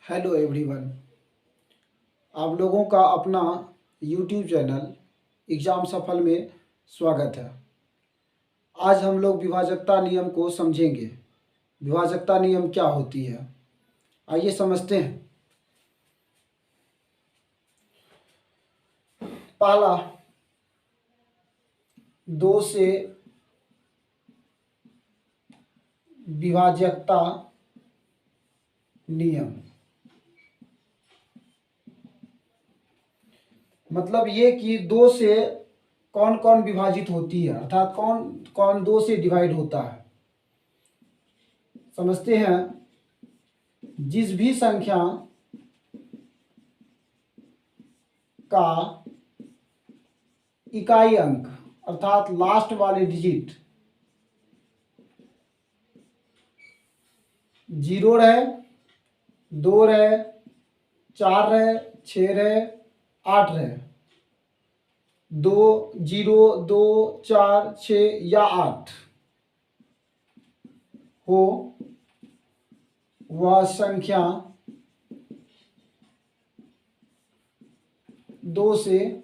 Hello everyone. आप लोगों का अपना यूट्यूब चैनल एग्ज़ाम सफल में स्वागत है। आज हम लोग विभाजकता नियम को समझेंगे। विभाजकता नियम क्या होती है, आइए समझते हैं। पहला, दो से विभाजकता नियम मतलब ये कि दो से कौन कौन विभाजित होती है, अर्थात कौन कौन दो से डिवाइड होता है। समझते हैं। जिस भी संख्या का इकाई अंक अर्थात लास्ट वाले डिजिट 0 रहे, 2 रहे, 4 रहे, 6 रहे, 8 रहे, 2, 0, 2, 4, 6 या 8 हो, वह संख्या दो से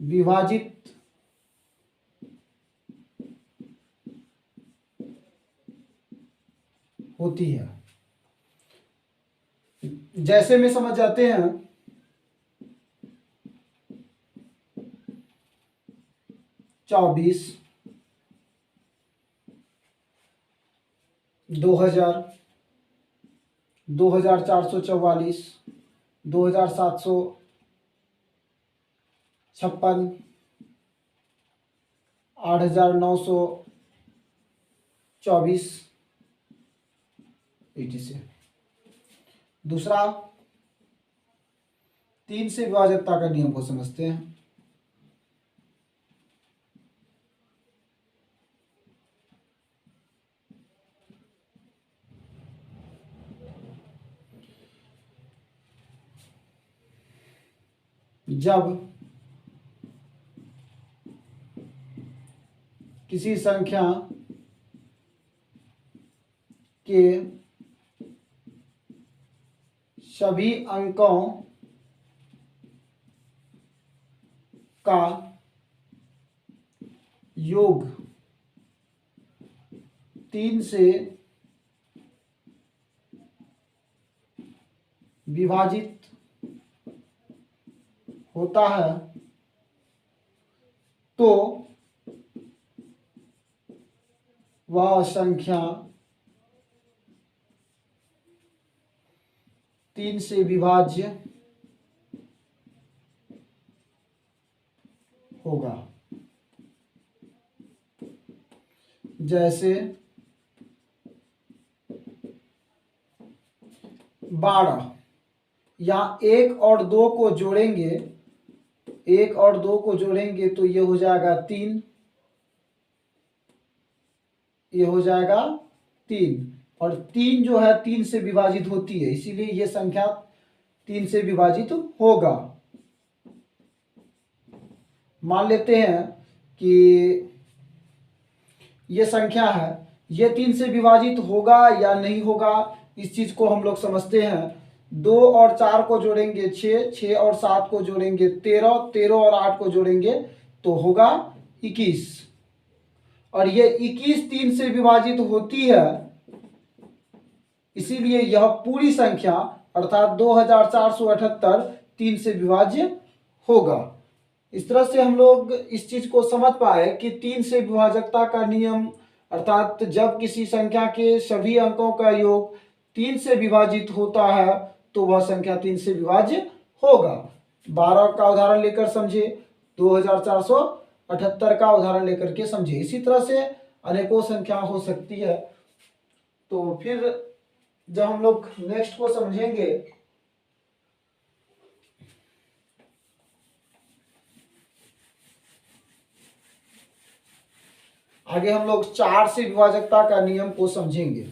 विभाजित होती है। जैसे में समझ जाते हैं। 24, 2000, 2444, 2756, 8924 80 से। दूसरा, 3 से विभाजकता का नियम को समझते हैं। जब किसी संख्या के सभी अंकों का योग 3 से विभाजित होता है तो वह संख्या 3 से विभाज्य होगा। जैसे 12, यहाँ 1 और 2 को जोड़ेंगे, 1 और 2 को जोड़ेंगे तो ये हो जाएगा 3, ये हो जाएगा 3, और 3 जो है 3 से विभाजित होती है, इसीलिए ये संख्या 3 से विभाजित होगा। मान लेते हैं कि ये संख्या है, ये 3 से विभाजित होगा या नहीं होगा, इस चीज को हम लोग समझते हैं। 2 और 4 को जोड़ेंगे 6, 6 और 7 को जोड़ेंगे 13, 13 और 8 को जोड़ेंगे तो होगा 21, और ये 21 3 से विभाजित होती है, इसीलिए यह पूरी संख्या अर्थात 2478 3 से विभाज्य होगा। इस तरह से हम लोग इस चीज को समझ पाए कि 3 से विभाजकता का नियम अर्थात जब किसी संख्या के सभी अंकों का योग 3 से विभाजित होता है तो वह संख्या 3 से विभाज्य होगा। 12 का उदाहरण लेकर समझे, 2478 का उदाहरण लेकर के समझे। इसी तरह से अनेकों संख्या हो सकती है। तो फिर जब हम लोग नेक्स्ट को समझेंगे, आगे हम लोग 4 से विभाजकता का नियम को समझेंगे।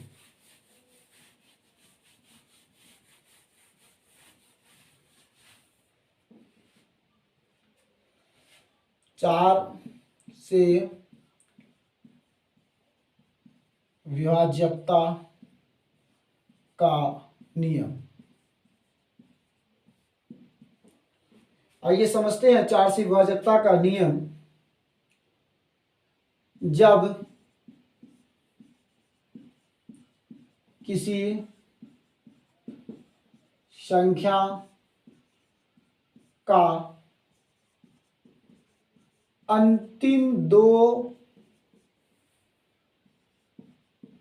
चार से विभाज्यता का नियम। आइए समझते हैं 4 से विभाजकता का नियम। जब किसी संख्या का अंतिम दो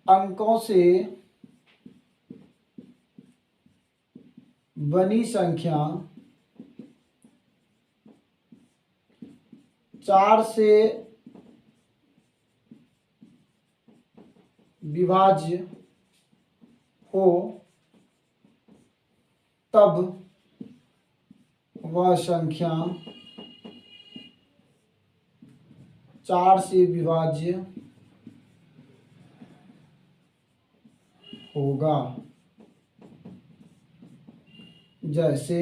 अंकों से बनी संख्या 4 से विभाज्य हो, तब वह संख्या 4 से विभाज्य होगा। जैसे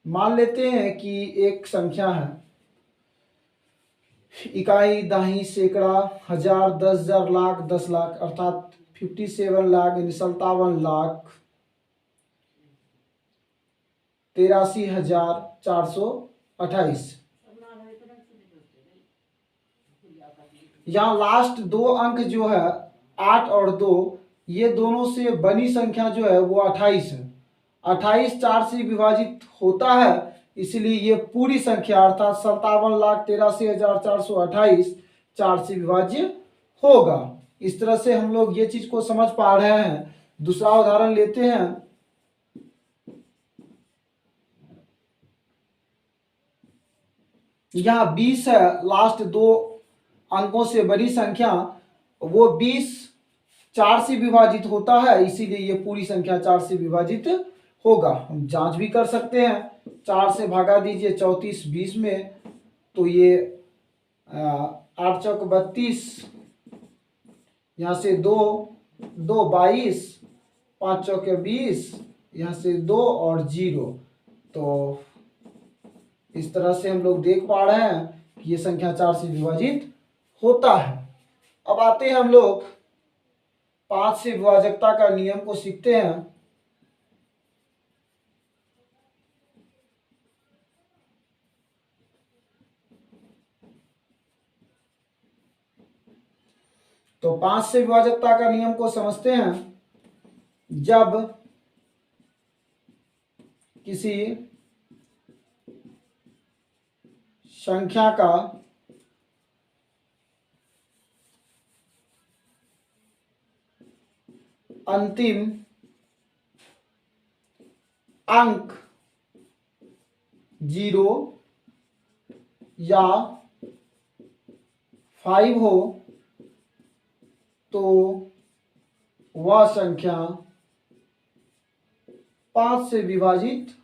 मान लेते हैं कि एक संख्या है, इकाई, दहाई, सैकड़ा, हजार, 10,000, लाख, 10 लाख, अर्थात 57 लाख यानी 57 लाख 83,428। यहाँ लास्ट दो अंक जो है 8 और 2, ये दोनों से बनी संख्या जो है वो 28 है। 28 4 से विभाजित होता है, इसलिए ये पूरी संख्या अर्थात 57,83,428 4 से विभाज्य होगा। इस तरह से हम लोग ये चीज को समझ पा रहे हैं। दूसरा उदाहरण लेते हैं। यहाँ 20 है, लास्ट दो अंकों से बड़ी संख्या, वो 20 4 से विभाजित होता है, इसीलिए ये पूरी संख्या 4 से विभाजित होगा। हम जांच भी कर सकते हैं। 4 से भागा दीजिए 34 20 में, तो ये 8 चौक 32, यहाँ से 2 2 22, 5 चौक 20, यहाँ से 2 और 0। तो इस तरह से हम लोग देख पा रहे हैं कि ये संख्या 4 से विभाजित होता है। अब आते हैं हम लोग 5 से विभाजकता का नियम को सीखते हैं। तो 5 से विभाजकता का नियम को समझते हैं। जब किसी संख्या का अंतिम अंक 0 या 5 हो, तो वह संख्या 5 से विभाजित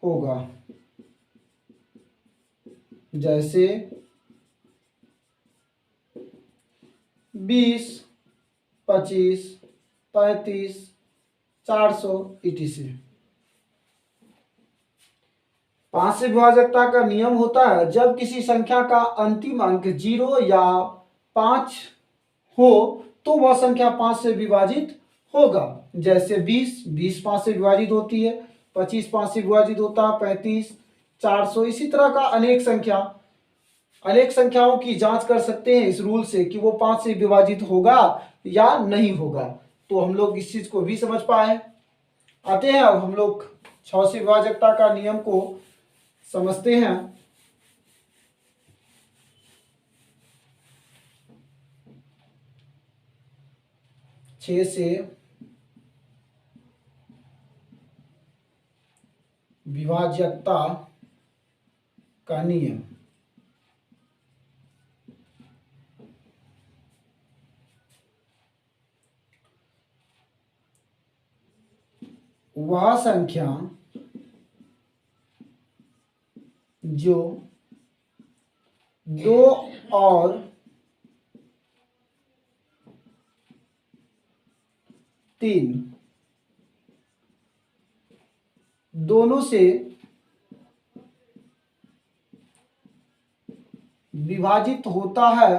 होगा। जैसे 20, 25, 35, 400 etc। 5 से विभाजकता का नियम होता है जब किसी संख्या का अंतिम अंक 0 या 5 हो, तो वह संख्या 5 से विभाजित होगा। जैसे 20 5 से विभाजित होती है, 25 5 से विभाजित होता है, 35, 400, इसी तरह का अनेक संख्याओं की जांच कर सकते हैं इस रूल से कि वो 5 से विभाजित होगा या नहीं होगा। तो हम लोग इस चीज को भी समझ पाए। आते हैं अब हम लोग 6 से विभाजकता का नियम को समझते हैं। छह से विभाजकता का नियम। वह संख्या जो 2 और 3 दोनों से विभाजित होता है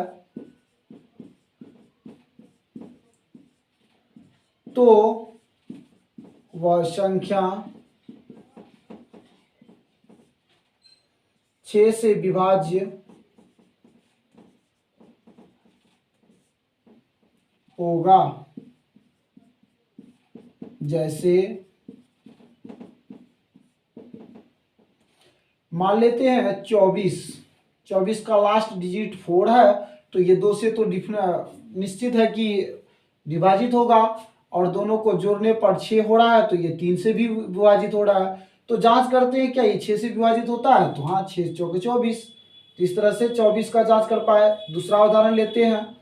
तो वह संख्या 6 से विभाज्य होगा। जैसे मान लेते हैं 24 का लास्ट डिजिट 4 है, तो ये 2 से तो निश्चित है कि विभाजित होगा, और दोनों को जोड़ने पर 6 हो रहा है, तो ये 3 से भी विभाजित हो रहा है। तो जांच करते हैं क्या ये 6 से विभाजित होता है, तो हाँ 6 चौके 24। तो इस तरह से 24 का जांच कर पाए। दूसरा उदाहरण लेते हैं।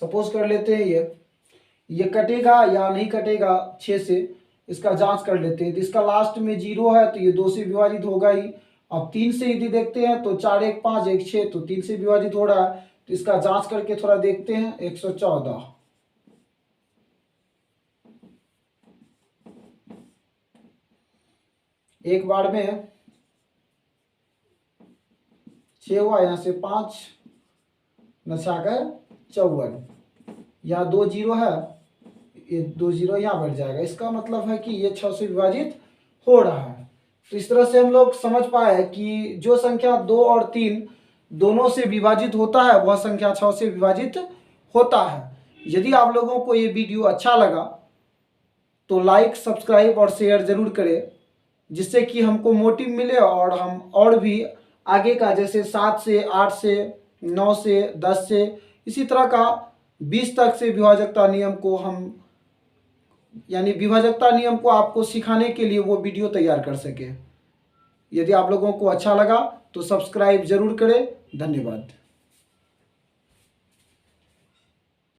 सपोज कर लेते हैं ये कटेगा या नहीं कटेगा 6 से, इसका जांच कर लेते हैं। तो इसका लास्ट में 0 है, तो ये 2 से विभाजित होगा ही। अब 3 से यदि देखते हैं तो 4 1 5 1 6, तो 3 से विभाजित हो रहा है। तो इसका जांच करके थोड़ा देखते हैं। 114 एक बार में 6 हुआ, यहाँ से 5 नछाकर 54, यहाँ 2 0 है, ये 2 0 यहाँ बढ़ जाएगा। इसका मतलब है कि ये 6 से विभाजित हो रहा है। तो इस तरह से हम लोग समझ पाए कि जो संख्या 2 और 3 दोनों से विभाजित होता है वह संख्या 6 से विभाजित होता है। यदि आप लोगों को ये वीडियो अच्छा लगा तो लाइक, सब्सक्राइब और शेयर जरूर करें, जिससे कि हमको मोटिव मिले और हम और भी आगे का, जैसे 7 से 8 से 9 से 10 से इसी तरह का 20 तक से विभाजकता नियम को हम, यानी विभाजकता नियम को आपको सिखाने के लिए वो वीडियो तैयार कर सके। यदि आप लोगों को अच्छा लगा तो सब्सक्राइब जरूर करें। धन्यवाद।